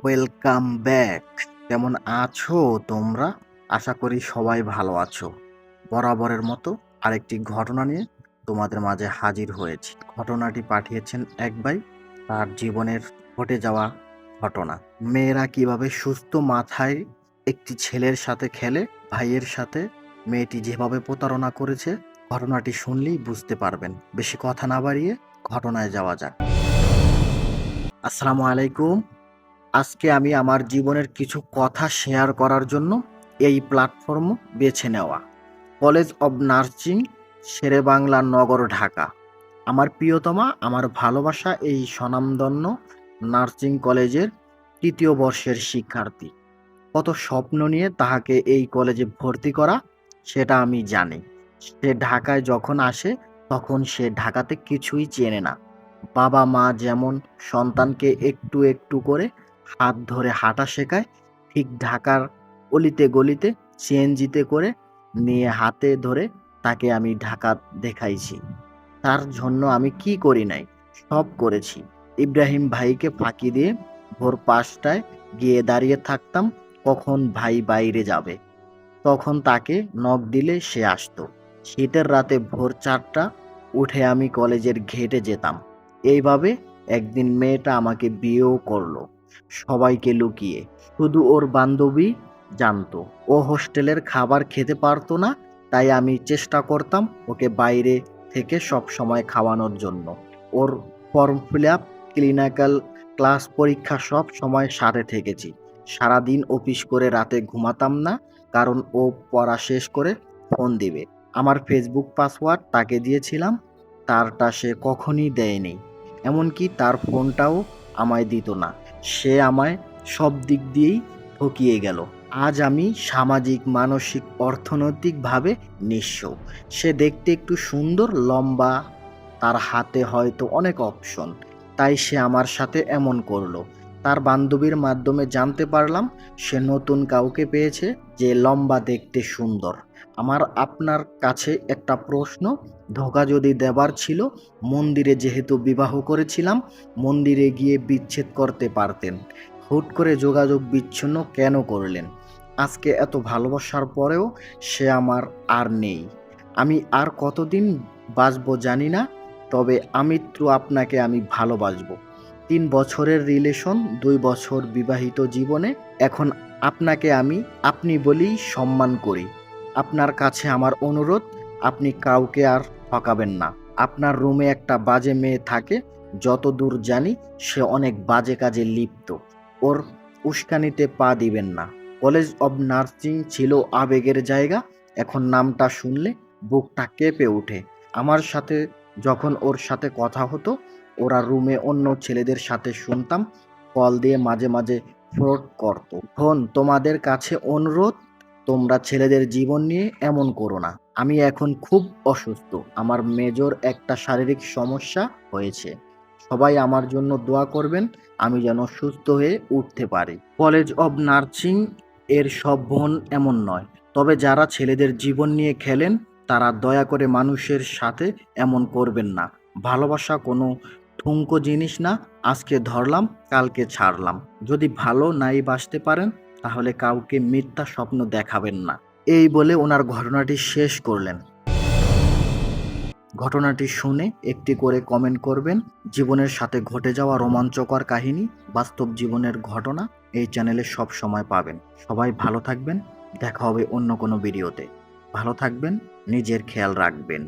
Welcome back. কেমন আছো তোমরা? আশা করি সবাই ভালো আছো। বরাবরের মতো আরেকটি ঘটনা নিয়ে তোমাদের মাঝে হাজির হয়েছি। ঘটনাটি পাঠিয়েছেন এক ভাই, তার জীবনের ঘটে যাওয়া ঘটনা। মেয়েরা কিভাবে সুস্থ মাথায় একটি ছেলের সাথে খেলে, ভাইয়ের সাথে মেয়েটি যেভাবে প্রতারণা করেছে, ঘটনাটি শুনলেই বুঝতে পারবেন। বেশি কথা না বাড়িয়ে ঘটনায় যাওয়া যাক। আসসালামু আলাইকুম। আজকে আমি আমার জীবনের কিছু কথা শেয়ার করার জন্য এই প্ল্যাটফর্ম বেছে নেওয়া। কলেজ অব নার্সিং, শেরেবাংলা নগর, ঢাকা। আমার প্রিয়তমা, আমার ভালোবাসা এই স্বনামধন্য নার্সিং কলেজের তৃতীয় বর্ষের শিক্ষার্থী। কত স্বপ্ন নিয়ে তাহাকে এই কলেজে ভর্তি করা সেটা আমি জানি। সে ঢাকায় যখন আসে তখন সে ঢাকাতে কিছুই চেনে না। বাবা মা যেমন সন্তানকে একটু একটু করে হাত ধরে হাঁটা শেখায়, ঠিক ঢাকার অলিতে গলিতে সিএনজিতে করে নিয়ে হাতে ধরে তাকে আমি ঢাকা দেখাইছি। তার জন্য আমি কি করি নাই, সব করেছি। ইব্রাহিম ভাইকে ফাঁকি দিয়ে ভোর ৫টায় গিয়ে দাঁড়িয়ে থাকতাম কখন ভাই বাইরে যাবে। তখন তাকে নক দিলে সে আসতো। শীতের রাতে ভোর ৪টা উঠে আমি কলেজের ঘেটে যেতাম। এইভাবে একদিন মেয়েটা আমাকে বিয়েও করলো, সবাইকে লুকিয়ে। শুধু ওর বান্ধবী জানতো। ও হোস্টেলের খাবার খেতে পারতো না, তাই আমি চেষ্টা করতাম ওকে বাইরে থেকে সব সময় খাওয়ানোর জন্য। ওর form fill up, clinical, class, পরীক্ষা সব সময় সাথে থেকেছি। সারাদিন অফিস করে রাতে ঘুমাতাম না, কারণ ও পড়া শেষ করে ফোন দিবে। আমার ফেসবুক পাসওয়ার্ড তাকে দিয়েছিলাম, তারটা সে কখনই দেয়নি। এমনকি তার ফোনটাও আমায় দিত না। সে আমায় সব দিক দিয়েই ঠকিয়ে গেল। আজ আমি সামাজিক, মানসিক, অর্থনৈতিকভাবে নিঃস্ব। সে দেখতে একটু সুন্দর, লম্বা, তার হাতে হয়তো অনেক অপশন, তাই সে আমার সাথে এমন করলো। তার বান্ধবীর মাধ্যমে জানতে পারলাম সে নতুন কাউকে পেয়েছে যে লম্বা, দেখতে সুন্দর। আমার আপনার কাছে একটা প্রশ্ন, ধোঁকা যদি দেবার ছিল, মন্দিরে যেহেতু বিবাহ করেছিলাম, মন্দিরে গিয়ে বিচ্ছেদ করতে পারতেন। হুট করে যোগাযোগ বিচ্ছিন্ন কেন করলেন? আজকে এত ভালোবাসার পরেও সে আমার আর নেই। আমি আর কতদিন বাঁচবো জানি না, তবে আমৃত্যু আপনাকে আমি ভালোবাসবো। ৩ বছরের রিলেশন, ২ বছর বিবাহিত জীবনে। এখন আপনাকে আমি আপনি বলেই সম্মান করি। আপনার কাছে আমার অনুরোধ, আপনি কাউকে আর ঠকাবেন না। আপনার রুমে একটা বাজে মেয়ে থাকে, যতদূর জানি সে অনেক বাজে কাজে লিপ্ত। ওর উস্কানিতে পা দিবেন না। কলেজ অব নার্সিং ছিল আবেগের জায়গা, এখন নামটা শুনলে বুকটা কেঁপে ওঠে। আমার সাথে যখন ওর সাথে কথা হতো, ওরা রুমে অন্য ছেলেদের সাথে শুনতাম, কল দিয়ে মাঝে মাঝে ফ্রড করতো। বোন, তোমাদের কাছে অনুরোধ, তোমরা ছেলেদের জীবন নিয়ে এমন করো না। আমি এখন খুব অসুস্থ, আমার মেজর একটা শারীরিক সমস্যা হয়েছে। সবাই আমার জন্য দোয়া করবেন, আমি যেন সুস্থ হয়ে উঠতে পারি। কলেজ অব নার্সিং এর সব বোন এমন নয়, তবে যারা ছেলেদের জীবন নিয়ে খেলেন তারা দয়া করে মানুষের সাথে এমন করবেন না। ভালোবাসা কোনো ঠুনকো জিনিস না, আজকে ধরলাম কালকে ছাড়লাম। যদি ভালো নাই বাসতে পারেন তাহলে কাউকে মিথ্যা স্বপ্ন দেখাবেন না। এই বলে ওনার ঘটনাটি শেষ করলেন। ঘটনাটি শুনে একটি করে কমেন্ট করবেন। জীবনের সাথে ঘটে যাওয়া রোমাঞ্চকর কাহিনী, বাস্তব জীবনের ঘটনা এই চ্যানেলে সব সময় পাবেন। সবাই ভালো থাকবেন, দেখা হবে অন্য কোনো ভিডিওতে। ভালো থাকবেন, নিজের খেয়াল রাখবেন।